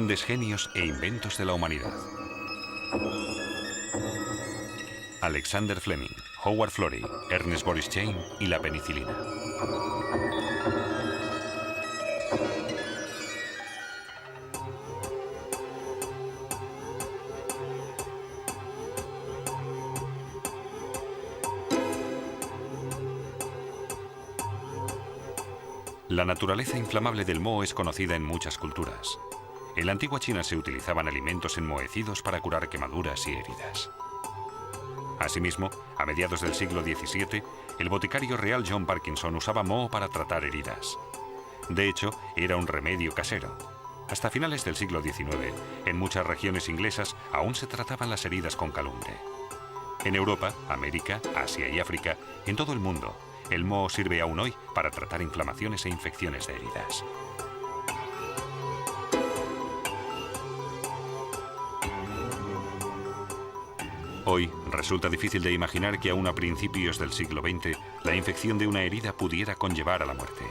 grandes genios e inventos de la humanidad. Alexander Fleming, Howard Florey, Ernest Boris Chain y la penicilina. La naturaleza inflamable del moho es conocida en muchas culturas. En la antigua China se utilizaban alimentos enmohecidos para curar quemaduras y heridas. Asimismo, a mediados del siglo XVII, el boticario real John Parkinson usaba moho para tratar heridas. De hecho, era un remedio casero. Hasta finales del siglo XIX, en muchas regiones inglesas aún se trataban las heridas con calumbre. En Europa, América, Asia y África, en todo el mundo, el moho sirve aún hoy para tratar inflamaciones e infecciones de heridas. Hoy resulta difícil de imaginar que aún a principios del siglo XX la infección de una herida pudiera conllevar a la muerte.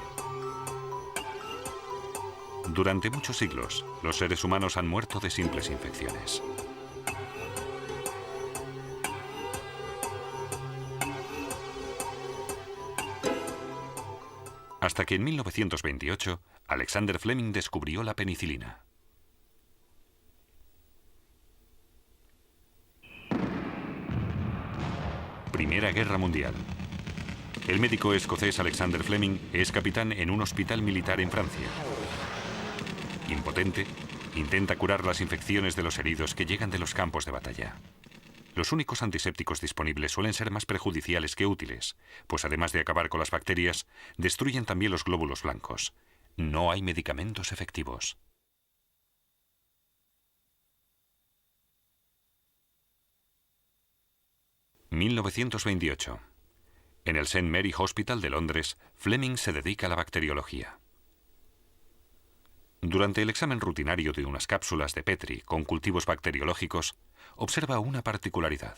Durante muchos siglos, los seres humanos han muerto de simples infecciones. Hasta que en 1928, Alexander Fleming descubrió la penicilina. Primera Guerra Mundial. El médico escocés Alexander Fleming es capitán en un hospital militar en Francia. Impotente, intenta curar las infecciones de los heridos que llegan de los campos de batalla. Los únicos antisépticos disponibles suelen ser más perjudiciales que útiles, pues además de acabar con las bacterias, destruyen también los glóbulos blancos. No hay medicamentos efectivos. (1928) En el St. Mary Hospital de Londres, Fleming se dedica a la bacteriología. Durante el examen rutinario de unas cápsulas de Petri con cultivos bacteriológicos, observa una particularidad.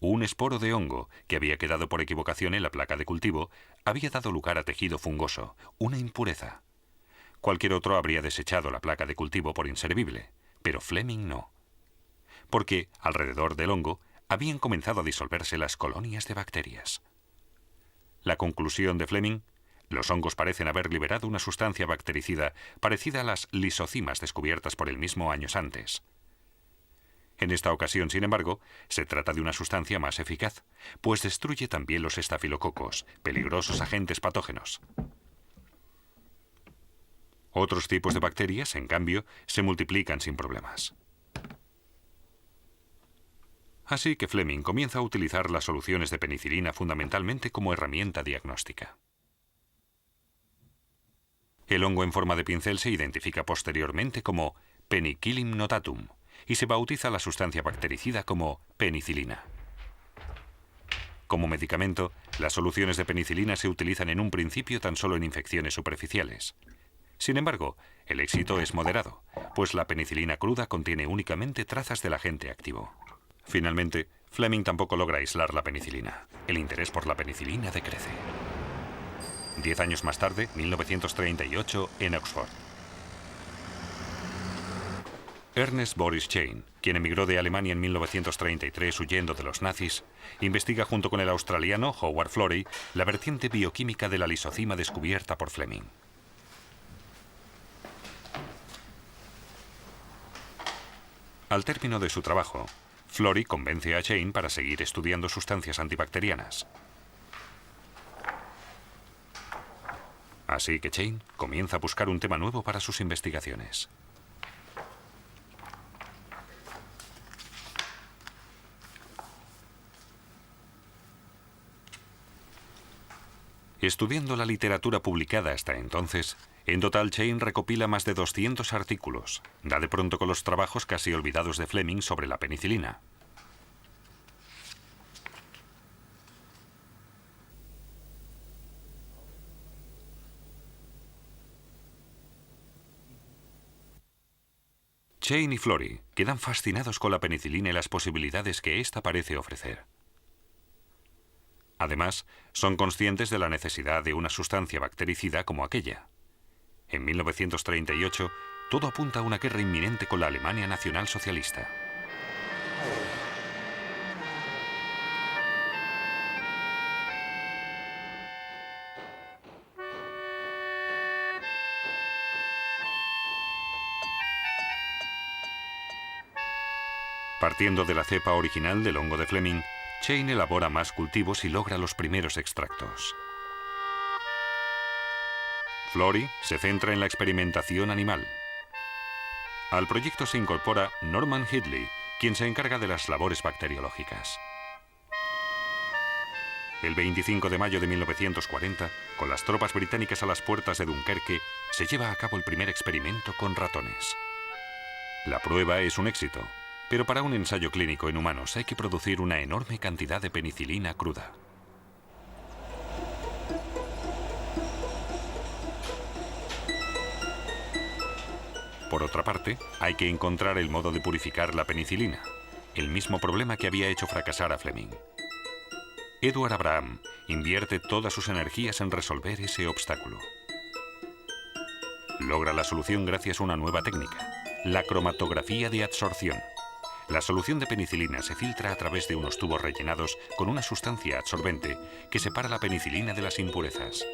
Un esporo de hongo que había quedado por equivocación en la placa de cultivo había dado lugar a tejido fungoso, una impureza. Cualquier otro habría desechado la placa de cultivo por inservible, pero Fleming no. Porque alrededor del hongo habían comenzado a disolverse las colonias de bacterias. La conclusión de Fleming: los hongos parecen haber liberado una sustancia bactericida parecida a las lisocimas descubiertas por él mismo años antes. En esta ocasión, sin embargo, se trata de una sustancia más eficaz, pues destruye también los estafilococos, peligrosos agentes patógenos. Otros tipos de bacterias, en cambio, se multiplican sin problemas. Así que Fleming comienza a utilizar las soluciones de penicilina fundamentalmente como herramienta diagnóstica. El hongo en forma de pincel se identifica posteriormente como Penicillium notatum y se bautiza la sustancia bactericida como penicilina. Como medicamento, las soluciones de penicilina se utilizan en un principio tan solo en infecciones superficiales. Sin embargo, el éxito es moderado, pues la penicilina cruda contiene únicamente trazas del agente activo. Finalmente, Fleming tampoco logra aislar la penicilina. El interés por la penicilina decrece. 10 años más tarde, 1938, en Oxford. Ernest Boris Chain, quien emigró de Alemania en 1933 huyendo de los nazis, investiga junto con el australiano Howard Florey la vertiente bioquímica de la lisocima descubierta por Fleming. Al término de su trabajo, Florey convence a Chain para seguir estudiando sustancias antibacterianas. Así que Chain comienza a buscar un tema nuevo para sus investigaciones. Estudiando la literatura publicada hasta entonces, en total Chain recopila más de 200 artículos. Da de pronto con los trabajos casi olvidados de Fleming sobre la penicilina. Chain y Florey quedan fascinados con la penicilina y las posibilidades que ésta parece ofrecer. Además, son conscientes de la necesidad de una sustancia bactericida como aquella. En 1938, todo apunta a una guerra inminente con la Alemania nacionalsocialista. Partiendo de la cepa original del hongo de Fleming, Chain elabora más cultivos y logra los primeros extractos. Florey se centra en la experimentación animal. Al proyecto se incorpora Norman Headley, quien se encarga de las labores bacteriológicas. El 25 de mayo de 1940, con las tropas británicas a las puertas de Dunkerque, se lleva a cabo el primer experimento con ratones. La prueba es un éxito, pero para un ensayo clínico en humanos hay que producir una enorme cantidad de penicilina cruda. Por otra parte, hay que encontrar el modo de purificar la penicilina, el mismo problema que había hecho fracasar a Fleming. Edward Abraham invierte todas sus energías en resolver ese obstáculo. Logra la solución gracias a una nueva técnica, la cromatografía de adsorción. La solución de penicilina se filtra a través de unos tubos rellenados con una sustancia absorbente que separa la penicilina de las impurezas.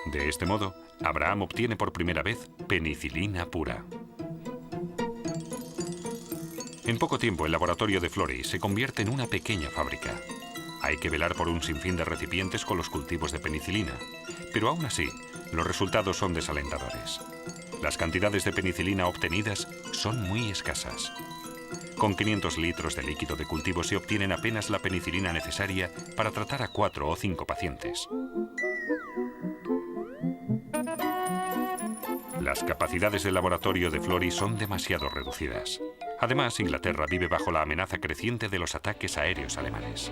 De este modo, Abraham obtiene por primera vez penicilina pura. En poco tiempo, el laboratorio de Florey se convierte en una pequeña fábrica. Hay que velar por un sinfín de recipientes con los cultivos de penicilina, pero aún así, los resultados son desalentadores. Las cantidades de penicilina obtenidas son muy escasas. Con 500 litros de líquido de cultivo se obtienen apenas la penicilina necesaria para tratar a 4 o 5 pacientes. Las capacidades del laboratorio de Florey son demasiado reducidas. Además, Inglaterra vive bajo la amenaza creciente de los ataques aéreos alemanes.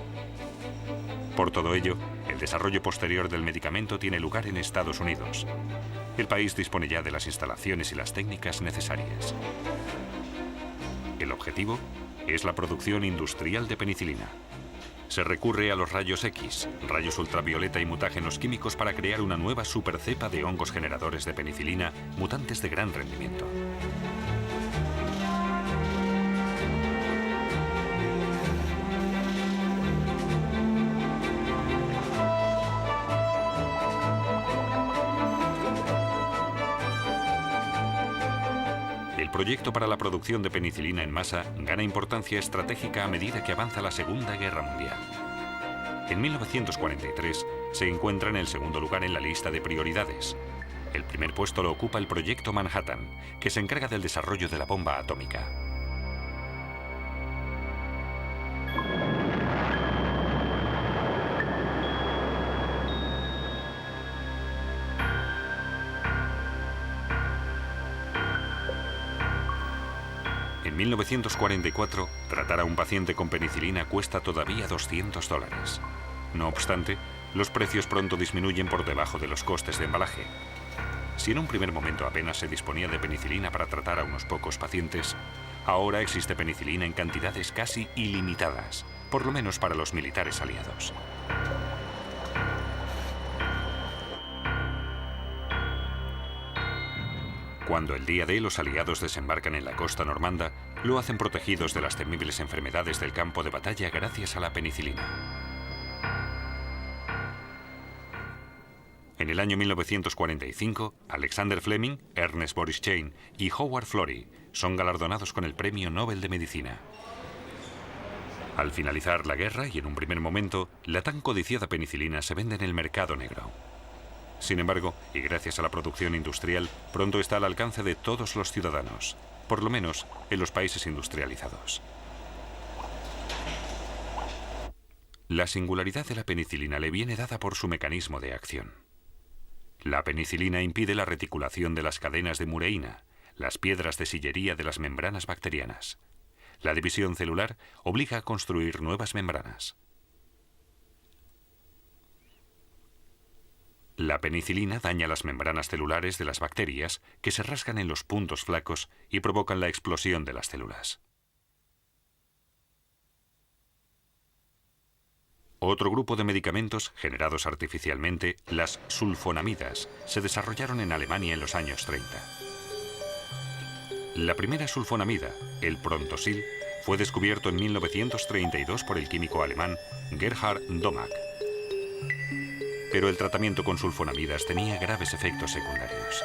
Por todo ello, el desarrollo posterior del medicamento tiene lugar en Estados Unidos. El país dispone ya de las instalaciones y las técnicas necesarias. El objetivo es la producción industrial de penicilina. Se recurre a los rayos X, rayos ultravioleta y mutágenos químicos para crear una nueva supercepa de hongos generadores de penicilina, mutantes de gran rendimiento. El proyecto para la producción de penicilina en masa gana importancia estratégica a medida que avanza la Segunda Guerra Mundial. En 1943 se encuentra en el segundo lugar en la lista de prioridades. El primer puesto lo ocupa el Proyecto Manhattan, que se encarga del desarrollo de la bomba atómica. En 1944, tratar a un paciente con penicilina cuesta todavía $200. No obstante, los precios pronto disminuyen por debajo de los costes de embalaje. Si en un primer momento apenas se disponía de penicilina para tratar a unos pocos pacientes, ahora existe penicilina en cantidades casi ilimitadas, por lo menos para los militares aliados. Cuando el día D los aliados desembarcan en la costa normanda, lo hacen protegidos de las temibles enfermedades del campo de batalla gracias a la penicilina. En el año 1945, Alexander Fleming, Ernest Boris Chain y Howard Florey son galardonados con el Premio Nobel de Medicina. Al finalizar la guerra y en un primer momento, la tan codiciada penicilina se vende en el mercado negro. Sin embargo, y gracias a la producción industrial, pronto está al alcance de todos los ciudadanos, por lo menos en los países industrializados. La singularidad de la penicilina le viene dada por su mecanismo de acción. La penicilina impide la reticulación de las cadenas de mureína, las piedras de sillería de las membranas bacterianas. La división celular obliga a construir nuevas membranas. La penicilina daña las membranas celulares de las bacterias que se rasgan en los puntos flacos y provocan la explosión de las células. Otro grupo de medicamentos generados artificialmente, las sulfonamidas, se desarrollaron en Alemania en los años 30. La primera sulfonamida, el Prontosil, fue descubierto en 1932 por el químico alemán Gerhard Domag. Pero el tratamiento con sulfonamidas tenía graves efectos secundarios.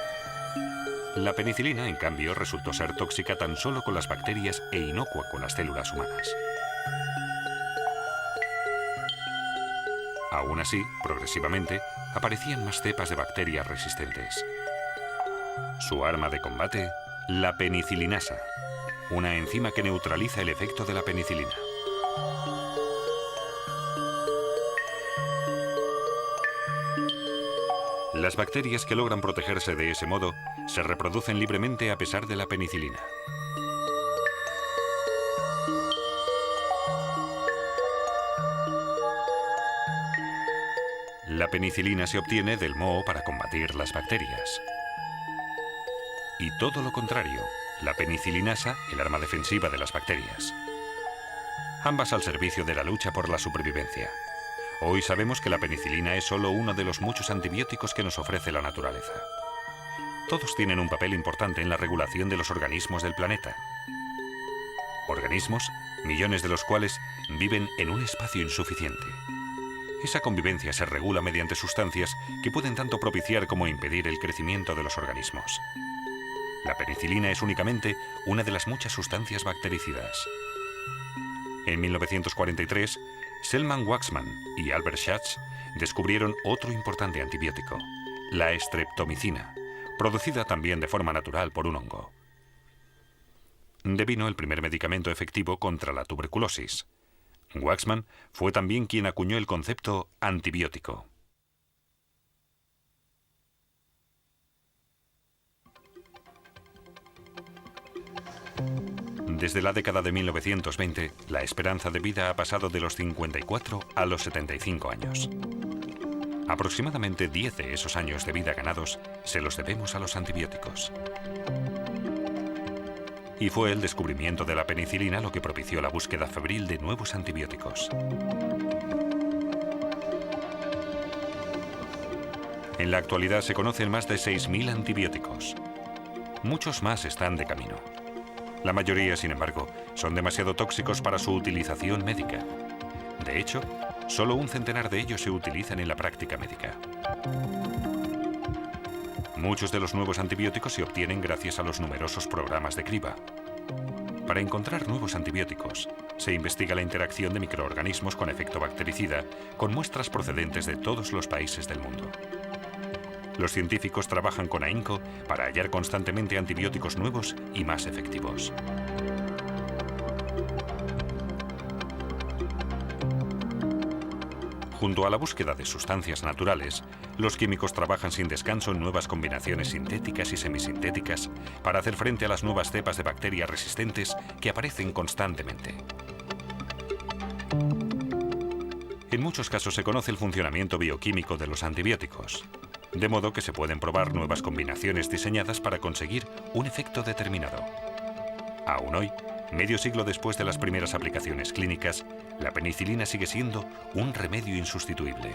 La penicilina, en cambio, resultó ser tóxica tan solo con las bacterias e inocua con las células humanas. Aún así, progresivamente, aparecían más cepas de bacterias resistentes. Su arma de combate, la penicilinasa, una enzima que neutraliza el efecto de la penicilina. Las bacterias que logran protegerse de ese modo se reproducen libremente a pesar de la penicilina. La penicilina se obtiene del moho para combatir las bacterias. Y todo lo contrario, la penicilinasa, el arma defensiva de las bacterias. Ambas al servicio de la lucha por la supervivencia. Hoy sabemos que la penicilina es solo uno de los muchos antibióticos que nos ofrece la naturaleza. Todos tienen un papel importante en la regulación de los organismos del planeta. Organismos, millones de los cuales viven en un espacio insuficiente. Esa convivencia se regula mediante sustancias que pueden tanto propiciar como impedir el crecimiento de los organismos. La penicilina es únicamente una de las muchas sustancias bactericidas. En 1943, Selman Waksman y Albert Schatz descubrieron otro importante antibiótico, la streptomicina, producida también de forma natural por un hongo. Devino el primer medicamento efectivo contra la tuberculosis. Waksman fue también quien acuñó el concepto antibiótico. Desde la década de 1920, la esperanza de vida ha pasado de los 54 a los 75 años. Aproximadamente 10 de esos años de vida ganados se los debemos a los antibióticos. Y fue el descubrimiento de la penicilina lo que propició la búsqueda febril de nuevos antibióticos. En la actualidad se conocen más de 6.000 antibióticos. Muchos más están de camino. La mayoría, sin embargo, son demasiado tóxicos para su utilización médica. De hecho, solo un centenar de ellos se utilizan en la práctica médica. Muchos de los nuevos antibióticos se obtienen gracias a los numerosos programas de criba. Para encontrar nuevos antibióticos, se investiga la interacción de microorganismos con efecto bactericida con muestras procedentes de todos los países del mundo. Los científicos trabajan con ahínco para hallar constantemente antibióticos nuevos y más efectivos. Junto a la búsqueda de sustancias naturales, los químicos trabajan sin descanso en nuevas combinaciones sintéticas y semisintéticas para hacer frente a las nuevas cepas de bacterias resistentes que aparecen constantemente. En muchos casos se conoce el funcionamiento bioquímico de los antibióticos, de modo que se pueden probar nuevas combinaciones diseñadas para conseguir un efecto determinado. Aún hoy, medio siglo después de las primeras aplicaciones clínicas, la penicilina sigue siendo un remedio insustituible.